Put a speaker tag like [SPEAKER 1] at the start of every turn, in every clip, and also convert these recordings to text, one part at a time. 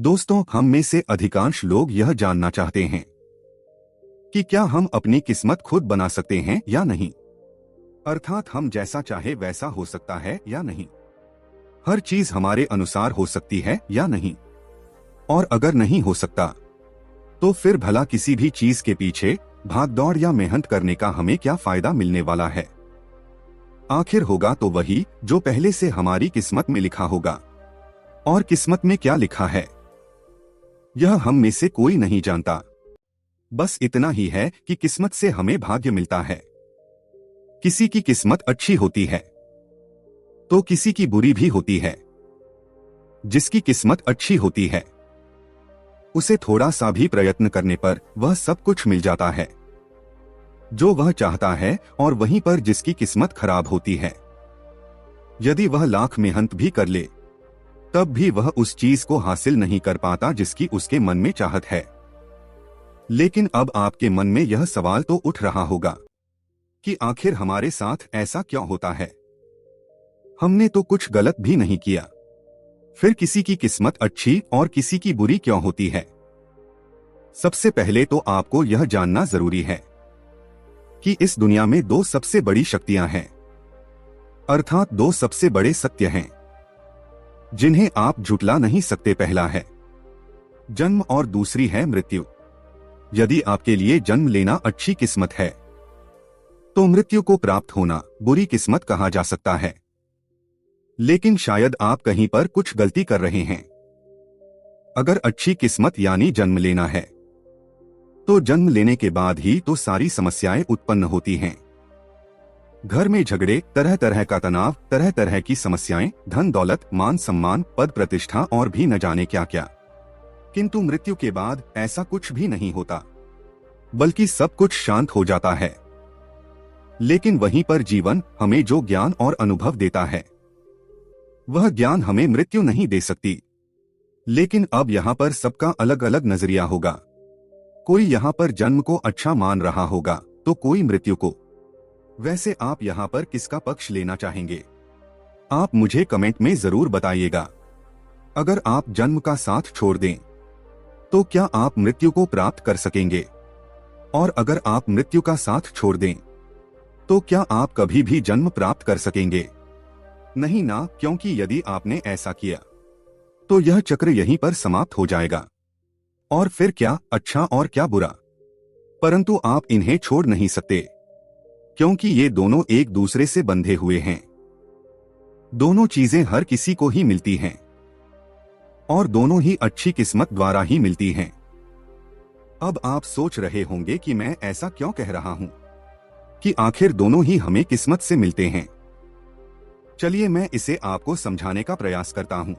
[SPEAKER 1] दोस्तों, हम में से अधिकांश लोग यह जानना चाहते हैं कि क्या हम अपनी किस्मत खुद बना सकते हैं या नहीं। अर्थात हम जैसा चाहे वैसा हो सकता है या नहीं। हर चीज हमारे अनुसार हो सकती है या नहीं। और अगर नहीं हो सकता तो फिर भला किसी भी चीज के पीछे भागदौड़ या मेहनत करने का हमें क्या फायदा मिलने वाला है। आखिर होगा तो वही जो पहले से हमारी किस्मत में लिखा होगा। और किस्मत में क्या लिखा है यह हम में से कोई नहीं जानता। बस इतना ही है कि किस्मत से हमें भाग्य मिलता है। किसी की किस्मत अच्छी होती है तो किसी की बुरी भी होती है। जिसकी किस्मत अच्छी होती है उसे थोड़ा सा भी प्रयत्न करने पर वह सब कुछ मिल जाता है जो वह चाहता है, और वहीं पर जिसकी किस्मत खराब होती है, यदि वह लाख मेहनत भी कर ले तब भी वह उस चीज को हासिल नहीं कर पाता जिसकी उसके मन में चाहत है। लेकिन अब आपके मन में यह सवाल तो उठ रहा होगा कि आखिर हमारे साथ ऐसा क्यों होता है। हमने तो कुछ गलत भी नहीं किया, फिर किसी की किस्मत अच्छी और किसी की बुरी क्यों होती है। सबसे पहले तो आपको यह जानना जरूरी है कि इस दुनिया में दो सबसे बड़ी शक्तियां हैं, अर्थात दो सबसे बड़े सत्य हैं जिन्हें आप झुटला नहीं सकते। पहला है जन्म और दूसरी है मृत्यु। यदि आपके लिए जन्म लेना अच्छी किस्मत है तो मृत्यु को प्राप्त होना बुरी किस्मत कहा जा सकता है। लेकिन शायद आप कहीं पर कुछ गलती कर रहे हैं। अगर अच्छी किस्मत यानी जन्म लेना है तो जन्म लेने के बाद ही तो सारी समस्याएं उत्पन्न होती हैं। घर में झगड़े, तरह तरह का तनाव, तरह तरह की समस्याएं, धन दौलत, मान सम्मान, पद प्रतिष्ठा और भी न जाने क्या क्या। किंतु मृत्यु के बाद ऐसा कुछ भी नहीं होता, बल्कि सब कुछ शांत हो जाता है। लेकिन वहीं पर जीवन हमें जो ज्ञान और अनुभव देता है वह ज्ञान हमें मृत्यु नहीं दे सकती। लेकिन अब यहाँ पर सबका अलग अलग नजरिया होगा। कोई यहाँ पर जन्म को अच्छा मान रहा होगा तो कोई मृत्यु को। वैसे आप यहाँ पर किसका पक्ष लेना चाहेंगे? आप मुझे कमेंट में जरूर बताइएगा। अगर आप जन्म का साथ छोड़ दें तो क्या आप मृत्यु को प्राप्त कर सकेंगे? और अगर आप मृत्यु का साथ छोड़ दें तो क्या आप कभी भी जन्म प्राप्त कर सकेंगे? नहीं ना, क्योंकि यदि आपने ऐसा किया तो यह चक्र यहीं पर समाप्त हो जाएगा। और फिर क्या अच्छा और क्या बुरा, परंतु आप इन्हें छोड़ नहीं सकते क्योंकि ये दोनों एक दूसरे से बंधे हुए हैं। दोनों चीजें हर किसी को ही मिलती हैं और दोनों ही अच्छी किस्मत द्वारा ही मिलती हैं। अब आप सोच रहे होंगे कि मैं ऐसा क्यों कह रहा हूं कि आखिर दोनों ही हमें किस्मत से मिलते हैं। चलिए मैं इसे आपको समझाने का प्रयास करता हूं।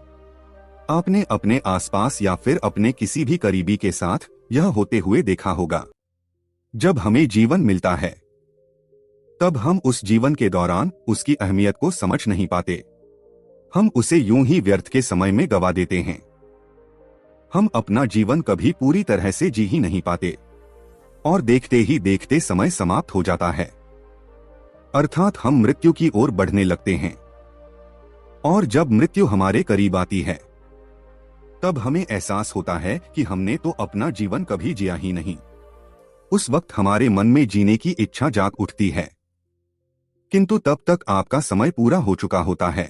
[SPEAKER 1] आपने अपने आसपास या फिर अपने किसी भी करीबी के साथ यह होते हुए देखा होगा। जब हमें जीवन मिलता है तब हम उस जीवन के दौरान उसकी अहमियत को समझ नहीं पाते। हम उसे यूं ही व्यर्थ के समय में गवा देते हैं। हम अपना जीवन कभी पूरी तरह से जी ही नहीं पाते और देखते ही देखते समय समाप्त हो जाता है। अर्थात हम मृत्यु की ओर बढ़ने लगते हैं। और जब मृत्यु हमारे करीब आती है तब हमें एहसास होता है कि हमने तो अपना जीवन कभी जिया ही नहीं। उस वक्त हमारे मन में जीने की इच्छा जाग उठती है, किंतु तब तक आपका समय पूरा हो चुका होता है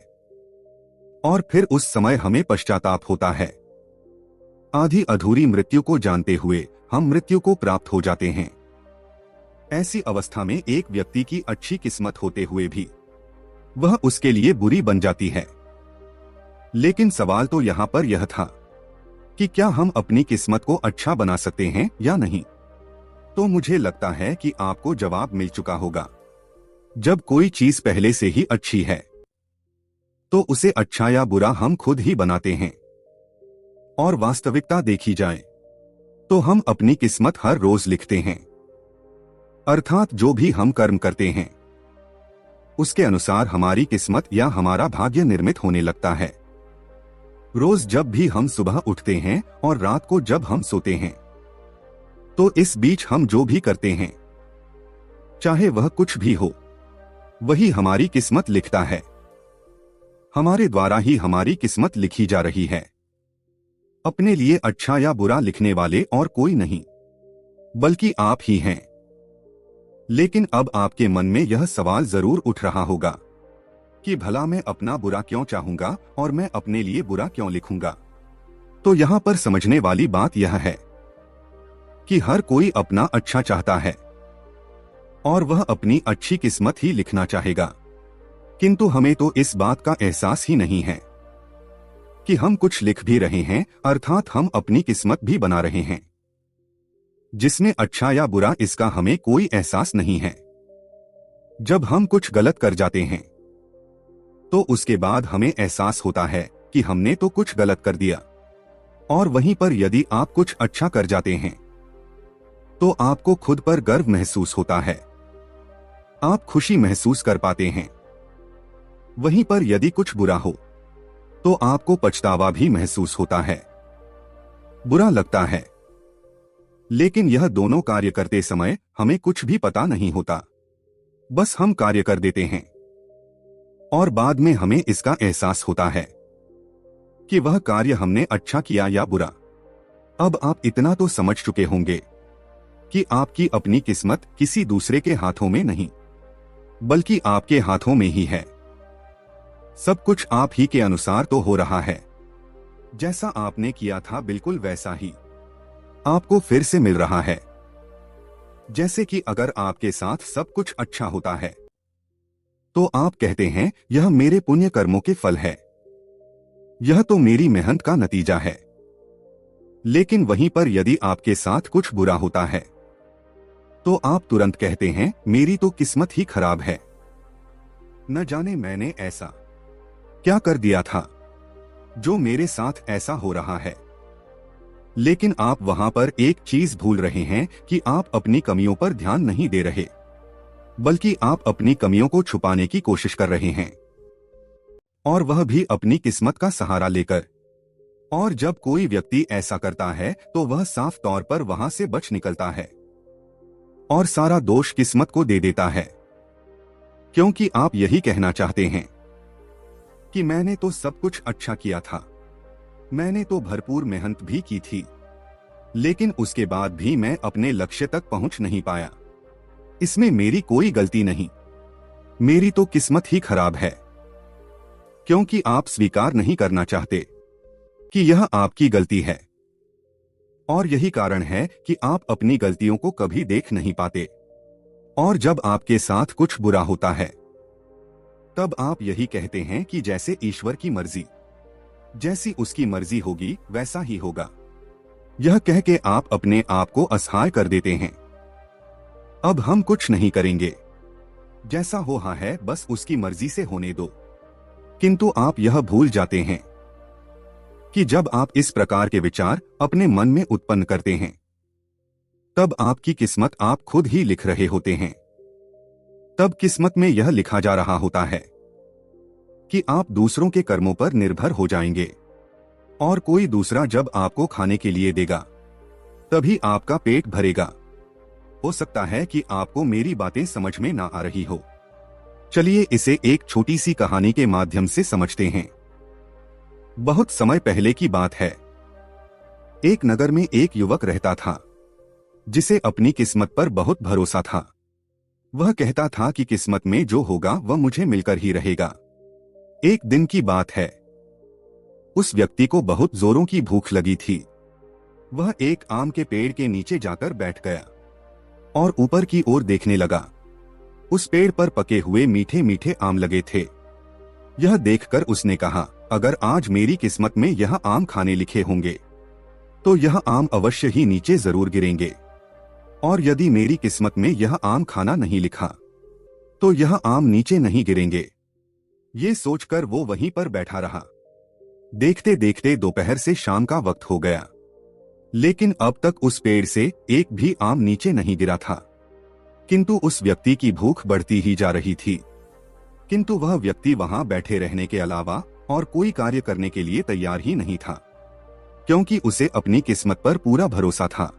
[SPEAKER 1] और फिर उस समय हमें पश्चाताप होता है। आधी अधूरी मृत्यु को जानते हुए हम मृत्यु को प्राप्त हो जाते हैं। ऐसी अवस्था में एक व्यक्ति की अच्छी किस्मत होते हुए भी वह उसके लिए बुरी बन जाती है। लेकिन सवाल तो यहाँ पर यह था कि क्या हम अपनी किस्मत को अच्छा बना सकते हैं या नहीं। तो मुझे लगता है कि आपको जवाब मिल चुका होगा। जब कोई चीज पहले से ही अच्छी है तो उसे अच्छा या बुरा हम खुद ही बनाते हैं। और वास्तविकता देखी जाए तो हम अपनी किस्मत हर रोज लिखते हैं। अर्थात जो भी हम कर्म करते हैं उसके अनुसार हमारी किस्मत या हमारा भाग्य निर्मित होने लगता है। रोज जब भी हम सुबह उठते हैं और रात को जब हम सोते हैं तो इस बीच हम जो भी करते हैं, चाहे वह कुछ भी हो, वही हमारी किस्मत लिखता है। हमारे द्वारा ही हमारी किस्मत लिखी जा रही है। अपने लिए अच्छा या बुरा लिखने वाले और कोई नहीं, बल्कि आप ही हैं। लेकिन अब आपके मन में यह सवाल जरूर उठ रहा होगा कि भला मैं अपना बुरा क्यों चाहूंगा और मैं अपने लिए बुरा क्यों लिखूंगा। तो यहाँ पर समझने वाली बात यह है कि हर कोई अपना अच्छा चाहता है और वह अपनी अच्छी किस्मत ही लिखना चाहेगा, किंतु हमें तो इस बात का एहसास ही नहीं है कि हम कुछ लिख भी रहे हैं, अर्थात हम अपनी किस्मत भी बना रहे हैं। जिसमें अच्छा या बुरा इसका हमें कोई एहसास नहीं है। जब हम कुछ गलत कर जाते हैं तो उसके बाद हमें एहसास होता है कि हमने तो कुछ गलत कर दिया, और वहीं पर यदि आप कुछ अच्छा कर जाते हैं तो आपको खुद पर गर्व महसूस होता है, आप खुशी महसूस कर पाते हैं। वहीं पर यदि कुछ बुरा हो तो आपको पछतावा भी महसूस होता है, बुरा लगता है। लेकिन यह दोनों कार्य करते समय हमें कुछ भी पता नहीं होता, बस हम कार्य कर देते हैं और बाद में हमें इसका एहसास होता है कि वह कार्य हमने अच्छा किया या बुरा। अब आप इतना तो समझ चुके होंगे कि आपकी अपनी किस्मत किसी दूसरे के हाथों में नहीं, बल्कि आपके हाथों में ही है। सब कुछ आप ही के अनुसार तो हो रहा है। जैसा आपने किया था बिल्कुल वैसा ही आपको फिर से मिल रहा है। जैसे कि अगर आपके साथ सब कुछ अच्छा होता है तो आप कहते हैं यह मेरे पुण्य कर्मों के फल है, यह तो मेरी मेहनत का नतीजा है। लेकिन वहीं पर यदि आपके साथ कुछ बुरा होता है तो आप तुरंत कहते हैं मेरी तो किस्मत ही खराब है, न जाने मैंने ऐसा क्या कर दिया था जो मेरे साथ ऐसा हो रहा है। लेकिन आप वहां पर एक चीज भूल रहे हैं कि आप अपनी कमियों पर ध्यान नहीं दे रहे, बल्कि आप अपनी कमियों को छुपाने की कोशिश कर रहे हैं, और वह भी अपनी किस्मत का सहारा लेकर। और जब कोई व्यक्ति ऐसा करता है तो वह साफ तौर पर वहां से बच निकलता है और सारा दोष किस्मत को दे देता है, क्योंकि आप यही कहना चाहते हैं कि मैंने तो सब कुछ अच्छा किया था, मैंने तो भरपूर मेहनत भी की थी, लेकिन उसके बाद भी मैं अपने लक्ष्य तक पहुंच नहीं पाया। इसमें मेरी कोई गलती नहीं, मेरी तो किस्मत ही खराब है। क्योंकि आप स्वीकार नहीं करना चाहते कि यह आपकी गलती है, और यही कारण है कि आप अपनी गलतियों को कभी देख नहीं पाते। और जब आपके साथ कुछ बुरा होता है तब आप यही कहते हैं कि जैसे ईश्वर की मर्जी, जैसी उसकी मर्जी होगी वैसा ही होगा। यह कह के आप अपने आप को असहाय कर देते हैं। अब हम कुछ नहीं करेंगे, जैसा हो रहा है बस उसकी मर्जी से होने दो। किंतु आप यह भूल जाते हैं कि जब आप इस प्रकार के विचार अपने मन में उत्पन्न करते हैं तब आपकी किस्मत आप खुद ही लिख रहे होते हैं। तब किस्मत में यह लिखा जा रहा होता है कि आप दूसरों के कर्मों पर निर्भर हो जाएंगे, और कोई दूसरा जब आपको खाने के लिए देगा तभी आपका पेट भरेगा। हो सकता है कि आपको मेरी बातें समझ में ना आ रही हो। चलिए इसे एक छोटी सी कहानी के माध्यम से समझते हैं। बहुत समय पहले की बात है। एक नगर में एक युवक रहता था जिसे अपनी किस्मत पर बहुत भरोसा था। वह कहता था कि किस्मत में जो होगा वह मुझे मिलकर ही रहेगा। एक दिन की बात है, उस व्यक्ति को बहुत जोरों की भूख लगी थी। वह एक आम के पेड़ के नीचे जाकर बैठ गया और ऊपर की ओर देखने लगा। उस पेड़ पर पके हुए मीठे मीठे आम लगे थे। यह देखकर उसने कहा, अगर आज मेरी किस्मत में यह आम खाने लिखे होंगे तो यह आम अवश्य ही नीचे जरूर गिरेंगे, और यदि मेरी किस्मत में यह आम खाना नहीं लिखा तो यह आम नीचे नहीं गिरेंगे। ये सोचकर वो वहीं पर बैठा रहा। देखते देखते दोपहर से शाम का वक्त हो गया, लेकिन अब तक उस पेड़ से एक भी आम नीचे नहीं गिरा था। किंतु उस व्यक्ति की भूख बढ़ती ही जा रही थी। किंतु वह व्यक्ति वहां बैठे रहने के अलावा और कोई कार्य करने के लिए तैयार ही नहीं था, क्योंकि उसे अपनी किस्मत पर पूरा भरोसा था।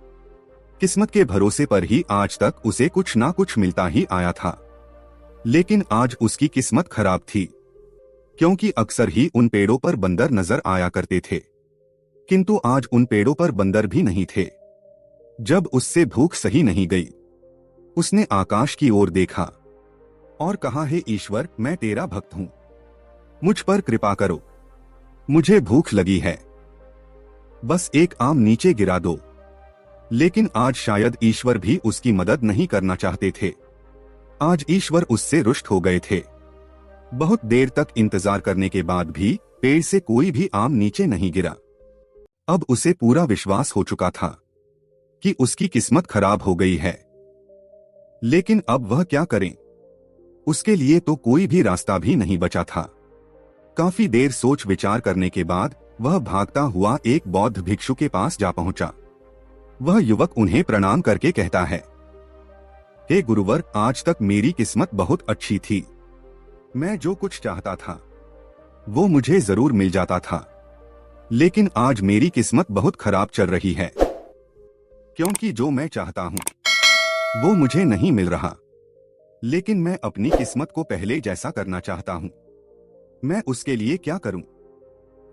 [SPEAKER 1] किस्मत के भरोसे पर ही आज तक उसे कुछ ना कुछ मिलता ही आया था। लेकिन आज उसकी किस्मत खराब थी, क्योंकि अक्सर ही उन पेड़ों पर बंदर नजर आया करते थे। किंतु आज उन पेड़ों पर बंदर भी नहीं थे। जब उससे भूख सही नहीं गई, उसने आकाश की ओर देखा और कहा, हे ईश्वर, मैं तेरा भक्त हूं, मुझ पर कृपा करो, मुझे भूख लगी है, बस एक आम नीचे गिरा दो। लेकिन आज शायद ईश्वर भी उसकी मदद नहीं करना चाहते थे। आज ईश्वर उससे रुष्ट हो गए थे। बहुत देर तक इंतजार करने के बाद भी पेड़ से कोई भी आम नीचे नहीं गिरा। अब उसे पूरा विश्वास हो चुका था कि उसकी किस्मत खराब हो गई है। लेकिन अब वह क्या करे? उसके लिए तो कोई भी रास्ता भी नहीं बचा था। काफी देर सोच विचार करने के बाद वह भागता हुआ एक बौद्ध भिक्षु के पास जा पहुंचा। वह युवक उन्हें प्रणाम करके कहता है, हे गुरुवर, आज तक मेरी किस्मत बहुत अच्छी थी। मैं जो कुछ चाहता था वो मुझे जरूर मिल जाता था। लेकिन आज मेरी किस्मत बहुत खराब चल रही है, क्योंकि जो मैं चाहता हूं वो मुझे नहीं मिल रहा। लेकिन मैं अपनी किस्मत को पहले जैसा करना चाहता हूं। मैं उसके लिए क्या करूं?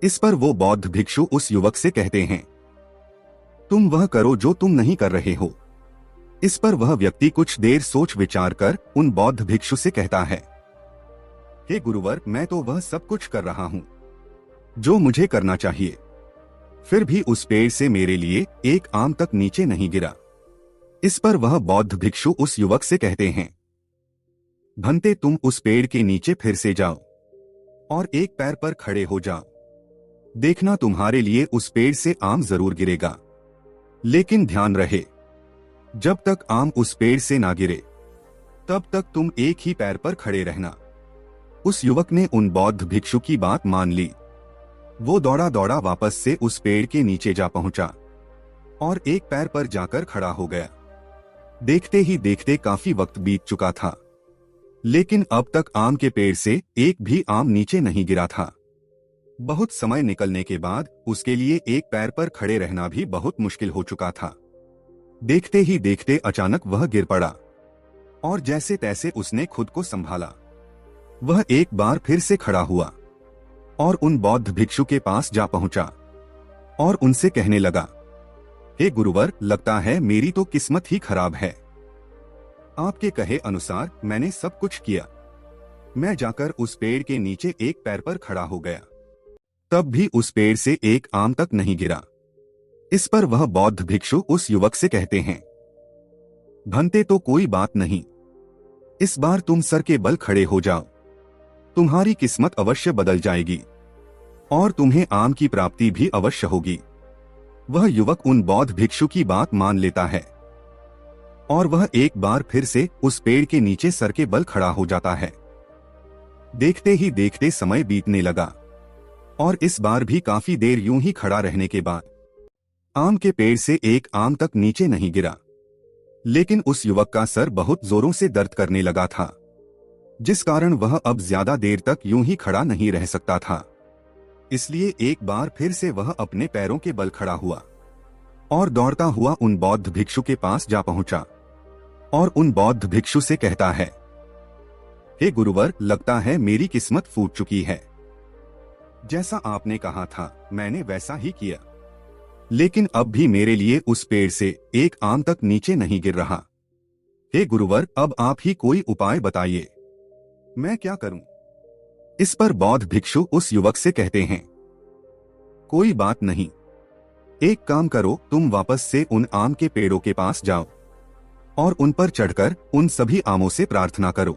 [SPEAKER 1] इस पर वो बौद्ध भिक्षु उस युवक से कहते हैं, तुम वह करो जो तुम नहीं कर रहे हो। इस पर वह व्यक्ति कुछ देर सोच विचार कर उन बौद्ध भिक्षु से कहता है, हे गुरुवर, मैं तो वह सब कुछ कर रहा हूं जो मुझे करना चाहिए, फिर भी उस पेड़ से मेरे लिए एक आम तक नीचे नहीं गिरा। इस पर वह बौद्ध भिक्षु उस युवक से कहते हैं, भंते, तुम उस पेड़ के नीचे फिर से जाओ और एक पैर पर खड़े हो जाओ। देखना, तुम्हारे लिए उस पेड़ से आम जरूर गिरेगा। लेकिन ध्यान रहे, जब तक आम उस पेड़ से ना गिरे तब तक तुम एक ही पैर पर खड़े रहना। उस युवक ने उन बौद्ध भिक्षु की बात मान ली। वो दौड़ा दौड़ा वापस से उस पेड़ के नीचे जा पहुंचा और एक पैर पर जाकर खड़ा हो गया। देखते ही देखते काफी वक्त बीत चुका था, लेकिन अब तक आम के पेड़ से एक भी आम नीचे नहीं गिरा था। बहुत समय निकलने के बाद उसके लिए एक पैर पर खड़े रहना भी बहुत मुश्किल हो चुका था। देखते ही देखते अचानक वह गिर पड़ा और जैसे तैसे उसने खुद को संभाला। वह एक बार फिर से खड़ा हुआ और उन बौद्ध भिक्षु के पास जा पहुंचा और उनसे कहने लगा, हे गुरुवर, लगता है मेरी तो किस्मत ही खराब है। आपके कहे अनुसार मैंने सब कुछ किया। मैं जाकर उस पेड़ के नीचे एक पैर पर खड़ा हो गया, तब भी उस पेड़ से एक आम तक नहीं गिरा। इस पर वह बौद्ध भिक्षु उस युवक से कहते हैं, भंते, तो कोई बात नहीं, इस बार तुम सर के बल खड़े हो जाओ। तुम्हारी किस्मत अवश्य बदल जाएगी और तुम्हें आम की प्राप्ति भी अवश्य होगी। वह युवक उन बौद्ध भिक्षु की बात मान लेता है और वह एक बार फिर से उस पेड़ के नीचे सर के बल खड़ा हो जाता है। देखते ही देखते समय बीतने लगा और इस बार भी काफी देर यूं ही खड़ा रहने के बाद आम के पेड़ से एक आम तक नीचे नहीं गिरा। लेकिन उस युवक का सर बहुत जोरों से दर्द करने लगा था, जिस कारण वह अब ज्यादा देर तक यूं ही खड़ा नहीं रह सकता था। इसलिए एक बार फिर से वह अपने पैरों के बल खड़ा हुआ और दौड़ता हुआ उन बौद्ध भिक्षु के पास जा पहुंचा और उन बौद्ध भिक्षु से कहता है, हे गुरुवर, लगता है मेरी किस्मत फूट चुकी है। जैसा आपने कहा था मैंने वैसा ही किया, लेकिन अब भी मेरे लिए उस पेड़ से एक आम तक नीचे नहीं गिर रहा। हे गुरुवर, अब आप ही कोई उपाय बताइए, मैं क्या करूं? इस पर बौद्ध भिक्षु उस युवक से कहते हैं, कोई बात नहीं, एक काम करो, तुम वापस से उन आम के पेड़ों के पास जाओ और उन पर चढ़कर उन सभी आमों से प्रार्थना करो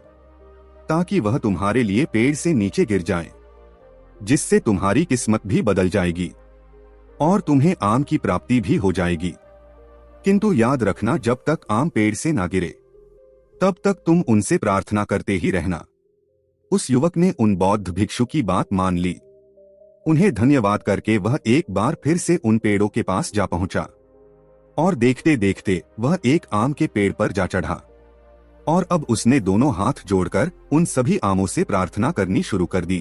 [SPEAKER 1] ताकि वह तुम्हारे लिए पेड़ से नीचे गिर जाएं, जिससे तुम्हारी किस्मत भी बदल जाएगी और तुम्हें आम की प्राप्ति भी हो जाएगी। किंतु याद रखना, जब तक आम पेड़ से ना गिरे तब तक तुम उनसे प्रार्थना करते ही रहना। उस युवक ने उन बौद्ध भिक्षु की बात मान ली। उन्हें धन्यवाद करके वह एक बार फिर से उन पेड़ों के पास जा पहुंचा और देखते देखते वह एक आम के पेड़ पर जा चढ़ा और अब उसने दोनों हाथ जोड़कर उन सभी आमों से प्रार्थना करनी शुरू कर दी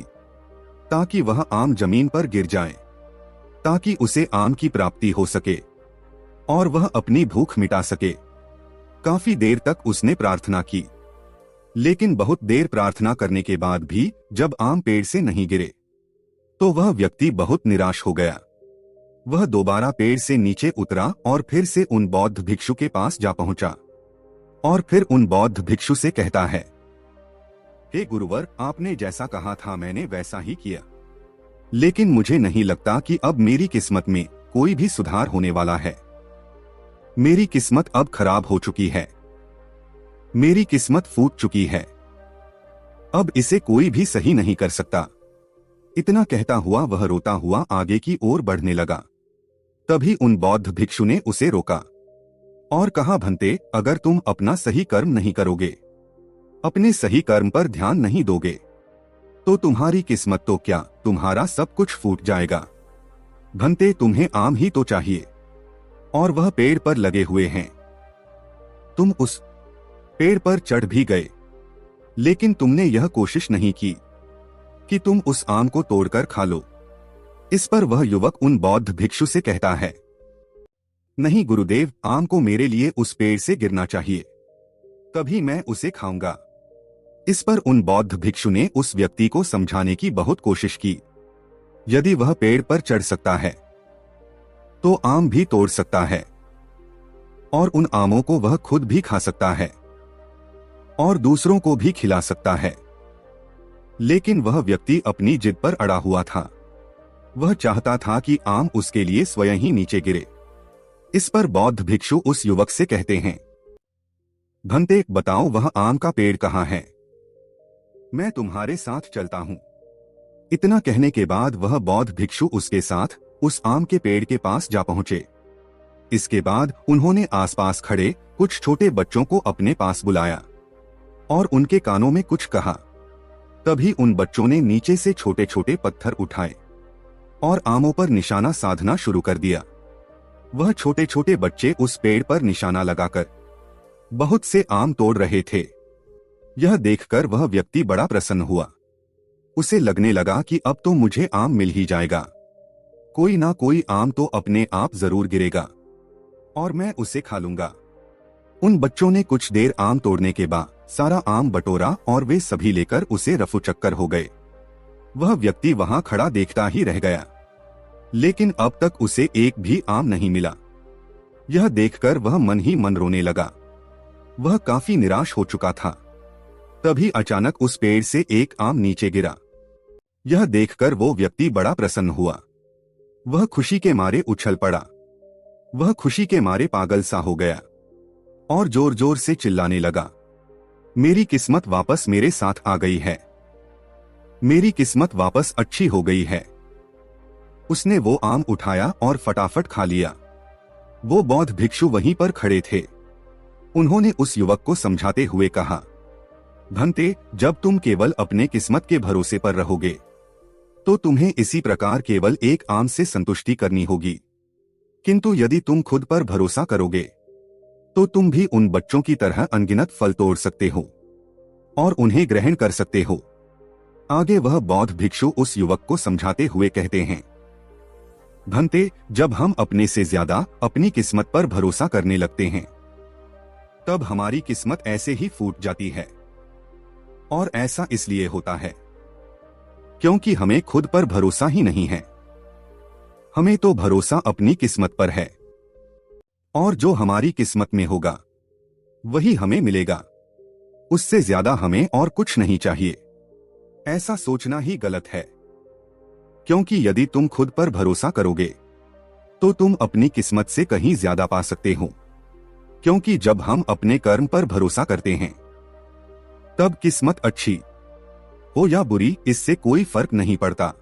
[SPEAKER 1] ताकि वह आम जमीन पर गिर जाए, ताकि उसे आम की प्राप्ति हो सके और वह अपनी भूख मिटा सके। काफी देर तक उसने प्रार्थना की, लेकिन बहुत देर प्रार्थना करने के बाद भी जब आम पेड़ से नहीं गिरे तो वह व्यक्ति बहुत निराश हो गया। वह दोबारा पेड़ से नीचे उतरा और फिर से उन बौद्ध भिक्षु के पास जा पहुंचा और फिर उन बौद्ध भिक्षु से कहता है, हे गुरुवर, आपने जैसा कहा था मैंने वैसा ही किया, लेकिन मुझे नहीं लगता कि अब मेरी किस्मत में कोई भी सुधार होने वाला है। मेरी किस्मत अब खराब हो चुकी है। मेरी किस्मत फूट चुकी है। अब इसे कोई भी सही नहीं कर सकता। इतना कहता हुआ वह रोता हुआ आगे की ओर बढ़ने लगा। तभी उन बौद्ध भिक्षु ने उसे रोका और कहा, भंते, अगर तुम अपना सही कर्म नहीं करोगे, अपने सही कर्म पर ध्यान नहीं दोगे, तो तुम्हारी किस्मत तो क्या, तुम्हारा सब कुछ फूट जाएगा। भंते, तुम्हें आम ही तो चाहिए और वह पेड़ पर लगे हुए हैं। तुम उस पेड़ पर चढ़ भी गए, लेकिन तुमने यह कोशिश नहीं की कि तुम उस आम को तोड़कर खा लो। इस पर वह युवक उन बौद्ध भिक्षु से कहता है, नहीं गुरुदेव, आम को मेरे लिए उस पेड़ से गिरना चाहिए, तभी मैं उसे खाऊंगा। इस पर उन बौद्ध भिक्षु ने उस व्यक्ति को समझाने की बहुत कोशिश की। यदि वह पेड़ पर चढ़ सकता है तो आम भी तोड़ सकता है और उन आमों को वह खुद भी खा सकता है और दूसरों को भी खिला सकता है। लेकिन वह व्यक्ति अपनी जिद पर अड़ा हुआ था। वह चाहता था कि आम उसके लिए स्वयं ही नीचे गिरे। इस पर बौद्ध भिक्षु उस युवक से कहते हैं, भंते, बताओ वह आम का पेड़ कहाँ है? मैं तुम्हारे साथ चलता हूं। इतना कहने के बाद वह बौद्ध भिक्षु उसके साथ उस आम के पेड़ के पास जा पहुंचे। इसके बाद उन्होंने आसपास खड़े कुछ छोटे बच्चों को अपने पास बुलाया और उनके कानों में कुछ कहा। तभी उन बच्चों ने नीचे से छोटे छोटे पत्थर उठाए और आमों पर निशाना साधना शुरू कर दिया। वह छोटे छोटे बच्चे उस पेड़ पर निशाना लगाकर बहुत से आम तोड़ रहे थे। यह देखकर वह व्यक्ति बड़ा प्रसन्न हुआ। उसे लगने लगा कि अब तो मुझे आम मिल ही जाएगा। कोई ना कोई आम तो अपने आप जरूर गिरेगा और मैं उसे खा लूंगा। उन बच्चों ने कुछ देर आम तोड़ने के बाद सारा आम बटोरा और वे सभी लेकर उसे रफू चक्कर हो गए। वह व्यक्ति वहां खड़ा देखता ही रह गया, लेकिन अब तक उसे एक भी आम नहीं मिला। यह देखकर वह मन ही मन रोने लगा। वह काफी निराश हो चुका था। तभी अचानक उस पेड़ से एक आम नीचे गिरा। यह देखकर वो व्यक्ति बड़ा प्रसन्न हुआ। वह खुशी के मारे उछल पड़ा। वह खुशी के मारे पागल सा हो गया और जोर जोर से चिल्लाने लगा, मेरी किस्मत वापस मेरे साथ आ गई है। मेरी किस्मत वापस अच्छी हो गई है। उसने वो आम उठाया और फटाफट खा लिया। वो बौद्ध भिक्षु वहीं पर खड़े थे। उन्होंने उस युवक को समझाते हुए कहा, भंते, जब तुम केवल अपने किस्मत के भरोसे पर रहोगे तो तुम्हें इसी प्रकार केवल एक आम से संतुष्टि करनी होगी। किंतु यदि तुम खुद पर भरोसा करोगे तो तुम भी उन बच्चों की तरह अनगिनत फल तोड़ सकते हो और उन्हें ग्रहण कर सकते हो। आगे वह बौद्ध भिक्षु उस युवक को समझाते हुए कहते हैं, भंते, जब हम अपने से ज्यादा अपनी किस्मत पर भरोसा करने लगते हैं तब हमारी किस्मत ऐसे ही फूट जाती है। और ऐसा इसलिए होता है क्योंकि हमें खुद पर भरोसा ही नहीं है। हमें तो भरोसा अपनी किस्मत पर है और जो हमारी किस्मत में होगा वही हमें मिलेगा। उससे ज्यादा हमें और कुछ नहीं चाहिए। ऐसा सोचना ही गलत है, क्योंकि यदि तुम खुद पर भरोसा करोगे तो तुम अपनी किस्मत से कहीं ज्यादा पा सकते हो। क्योंकि जब हम अपने कर्म पर भरोसा करते हैं तब किस्मत अच्छी हो या बुरी इससे कोई फर्क नहीं पड़ता।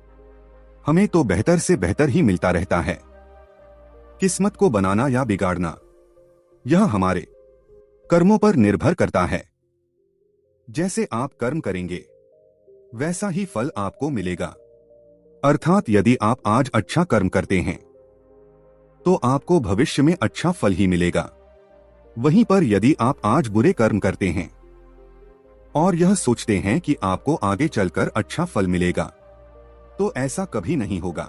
[SPEAKER 1] हमें तो बेहतर से बेहतर ही मिलता रहता है। किस्मत को बनाना या बिगाड़ना यह हमारे कर्मों पर निर्भर करता है। जैसे आप कर्म करेंगे वैसा ही फल आपको मिलेगा। अर्थात यदि आप आज अच्छा कर्म करते हैं तो आपको भविष्य में अच्छा फल ही मिलेगा। वहीं पर यदि आप आज बुरे कर्म करते हैं और यह सोचते हैं कि आपको आगे चलकर अच्छा फल मिलेगा तो ऐसा कभी नहीं होगा।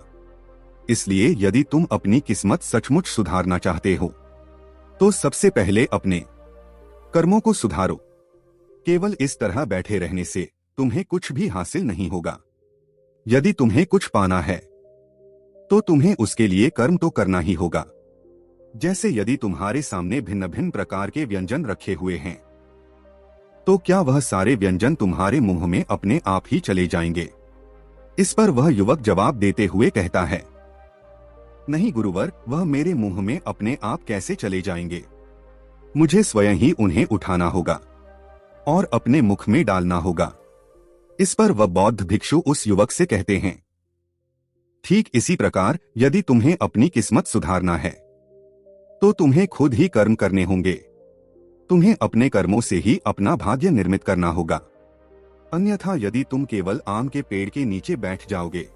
[SPEAKER 1] इसलिए यदि तुम अपनी किस्मत सचमुच सुधारना चाहते हो तो सबसे पहले अपने कर्मों को सुधारो। केवल इस तरह बैठे रहने से तुम्हें कुछ भी हासिल नहीं होगा। यदि तुम्हें कुछ पाना है तो तुम्हें उसके लिए कर्म तो करना ही होगा। जैसे यदि तुम्हारे सामने भिन्न भिन्न प्रकार के व्यंजन रखे हुए हैं, तो क्या वह सारे व्यंजन तुम्हारे मुंह में अपने आप ही चले जाएंगे? इस पर वह युवक जवाब देते हुए कहता है, नहीं गुरुवर, वह मेरे मुंह में अपने आप कैसे चले जाएंगे? मुझे स्वयं ही उन्हें उठाना होगा और अपने मुख में डालना होगा। इस पर वह बौद्ध भिक्षु उस युवक से कहते हैं, ठीक इसी प्रकार यदि तुम्हें अपनी किस्मत सुधारना है तो तुम्हें खुद ही कर्म करने होंगे। तुम्हें अपने कर्मों से ही अपना भाग्य निर्मित करना होगा। अन्यथा यदि तुम केवल आम के पेड़ के नीचे बैठ जाओगे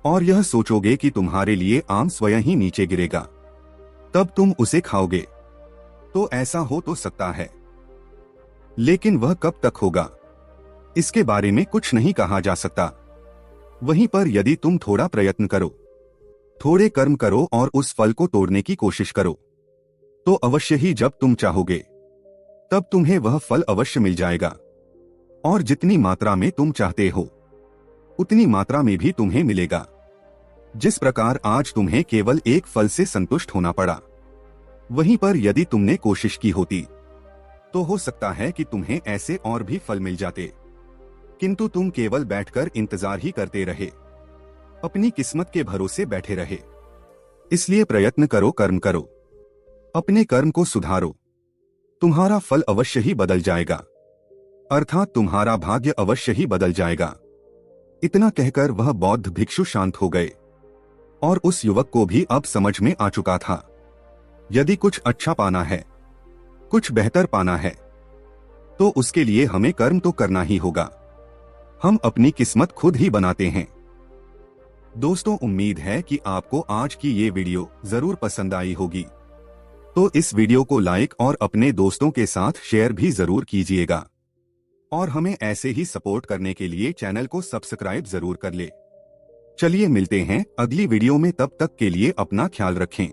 [SPEAKER 1] और यह सोचोगे कि तुम्हारे लिए आम स्वयं ही नीचे गिरेगा, तब तुम उसे खाओगे, तो ऐसा हो तो सकता है, लेकिन वह कब तक होगा इसके बारे में कुछ नहीं कहा जा सकता। वहीं पर यदि तुम थोड़ा प्रयत्न करो, थोड़े कर्म करो और उस फल को तोड़ने की कोशिश करो, तो अवश्य ही जब तुम चाहोगे तब तुम्हें वह फल अवश्य मिल जाएगा। और जितनी मात्रा में तुम चाहते हो उतनी मात्रा में भी तुम्हें मिलेगा। जिस प्रकार आज तुम्हें केवल एक फल से संतुष्ट होना पड़ा, वहीं पर यदि तुमने कोशिश की होती तो हो सकता है कि तुम्हें ऐसे और भी फल मिल जाते, किंतु तुम केवल बैठकर इंतजार ही करते रहे, अपनी किस्मत के भरोसे बैठे रहे। इसलिए प्रयत्न करो, कर्म करो, अपने कर्म को सुधारो, तुम्हारा फल अवश्य ही बदल जाएगा, अर्थात तुम्हारा भाग्य अवश्य ही बदल जाएगा। इतना कहकर वह बौद्ध भिक्षु शांत हो गए और उस युवक को भी अब समझ में आ चुका था, यदि कुछ अच्छा पाना है, कुछ बेहतर पाना है, तो उसके लिए हमें कर्म तो करना ही होगा। हम अपनी किस्मत खुद ही बनाते हैं। दोस्तों, उम्मीद है कि आपको आज की ये वीडियो जरूर पसंद आई होगी, तो इस वीडियो को लाइक और अपने दोस्तों के साथ शेयर भी जरूर कीजिएगा और हमें ऐसे ही सपोर्ट करने के लिए चैनल को सब्सक्राइब जरूर कर ले। चलिए मिलते हैं अगली वीडियो में, तब तक के लिए अपना ख्याल रखें।